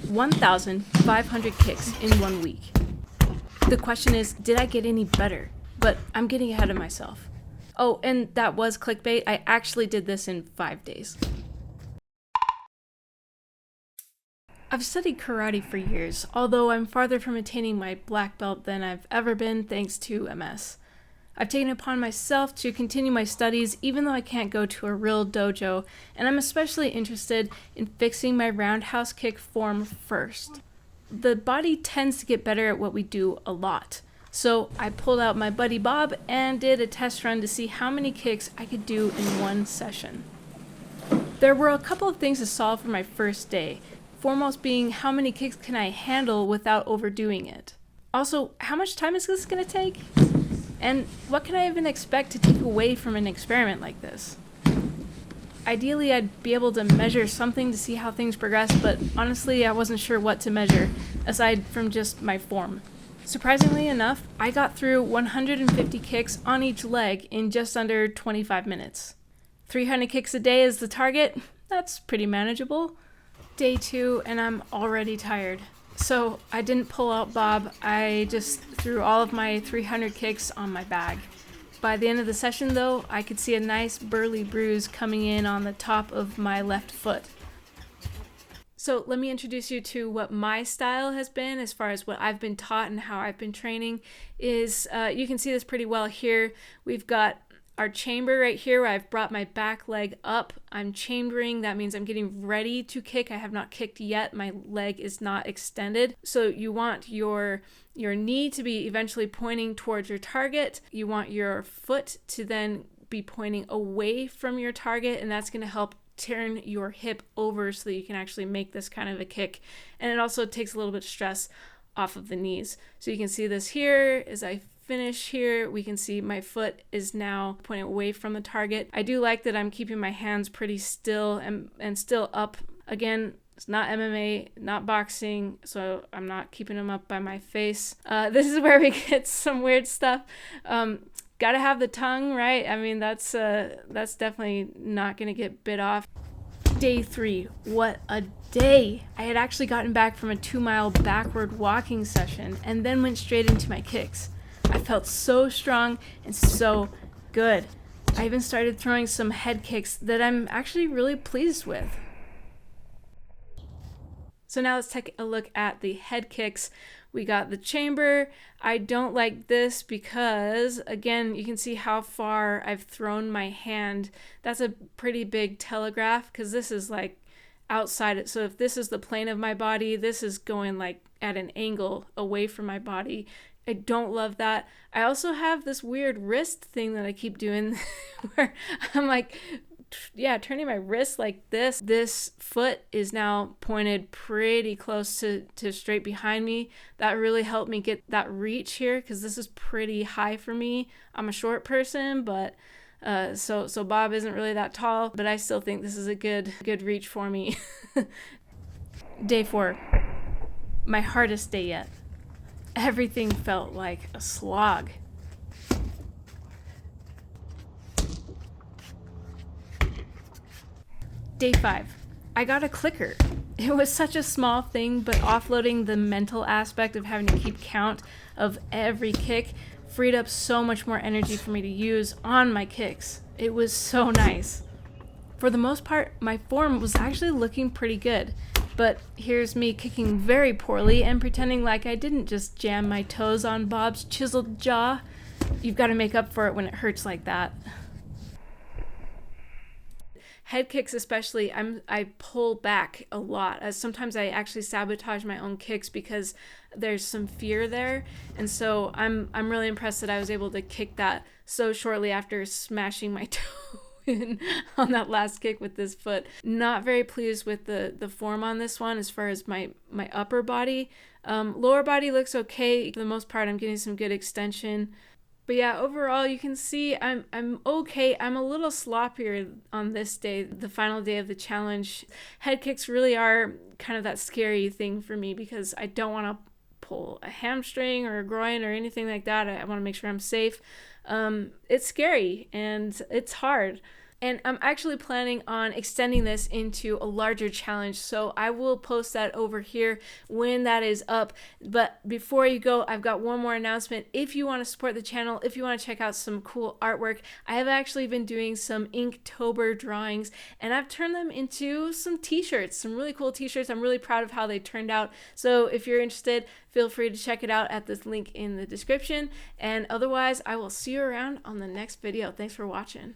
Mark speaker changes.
Speaker 1: 1,500 kicks in 1 week. The question is, did I get any better? But I'm getting ahead of myself. Oh, and that was clickbait. I actually did this in 5 days. I've studied karate for years, although I'm farther from attaining my black belt than I've ever been thanks to MS. I've taken it upon myself to continue my studies even though I can't go to a real dojo, and I'm especially interested in fixing my roundhouse kick form first. The body tends to get better at what we do a lot. So I pulled out my buddy Bob and did a test run to see how many kicks I could do in one session. There were a couple of things to solve for my first day, foremost being how many kicks can I handle without overdoing it. Also, how much time is this going to take? And what can I even expect to take away from an experiment like this? Ideally, I'd be able to measure something to see how things progress, but honestly, I wasn't sure what to measure, aside from just my form. Surprisingly enough, I got through 150 kicks on each leg in just under 25 minutes. 300 kicks a day is the target. That's pretty manageable. Day 2, and I'm already tired. So I didn't pull out Bob, I just threw all of my 300 kicks on my bag. By the end of the session though, I could see a nice burly bruise coming in on the top of my left foot. So let me introduce you to what my style has been as far as what I've been taught and how I've been training is, you can see this pretty well here. We've got our chamber right here where I've brought my back leg up. I'm chambering. That means I'm getting ready to kick. I have not kicked yet. My leg is not extended. So you want your knee to be eventually pointing towards your target. You want your foot to then be pointing away from your target, and that's going to help turn your hip over so that you can actually make this kind of a kick. And it also takes a little bit of stress off of the knees. So you can see this here as I finish here. We can see my foot is now pointing away from the target. I do like that I'm keeping my hands pretty still and still up. Again, it's not MMA, not boxing, so I'm not keeping them up by my face. This is where we get some weird stuff. Gotta have the tongue, right? I mean, that's definitely not gonna get bit off. Day 3, what a day! I had actually gotten back from a 2-mile backward walking session and then went straight into my kicks. I felt so strong and so good. I even started throwing some head kicks that I'm actually really pleased with. So now let's take a look at the head kicks. We got the chamber. I don't like this because, again, you can see how far I've thrown my hand. That's a pretty big telegraph because this is like outside it. So if this is the plane of my body, this is going like at an angle away from my body. I don't love that. I also have this weird wrist thing that I keep doing where I'm like, yeah, turning my wrist like this. This foot is now pointed pretty close to straight behind me. That really helped me get that reach here because this is pretty high for me. I'm a short person, but so Bob isn't really that tall, but I still think this is a good reach for me. Day 4, my hardest day yet. Everything felt like a slog. Day 5, I got a clicker. It was such a small thing, but offloading the mental aspect of having to keep count of every kick freed up so much more energy for me to use on my kicks. It was so nice. For the most part, my form was actually looking pretty good. But here's me kicking very poorly and pretending like I didn't just jam my toes on Bob's chiseled jaw. You've got to make up for it when it hurts like that. Head kicks especially, I pull back a lot. As sometimes I actually sabotage my own kicks because there's some fear there. And so I'm really impressed that I was able to kick that so shortly after smashing my toe on that last kick with this foot. Not very pleased with the form on this one as far as my upper body. Lower body looks okay. For the most part, I'm getting some good extension. But yeah, overall, you can see I'm okay. I'm a little sloppier on this day, the final day of the challenge. Head kicks really are kind of that scary thing for me because I don't want to pull a hamstring or a groin or anything like that. I want to make sure I'm safe. It's scary and it's hard. And I'm actually planning on extending this into a larger challenge, so I will post that over here when that is up. But before you go, I've got one more announcement. If you want to support the channel, if you want to check out some cool artwork, I have actually been doing some Inktober drawings, and I've turned them into some t-shirts, some really cool t-shirts. I'm really proud of how they turned out. So if you're interested, feel free to check it out at this link in the description. And otherwise, I will see you around on the next video. Thanks for watching.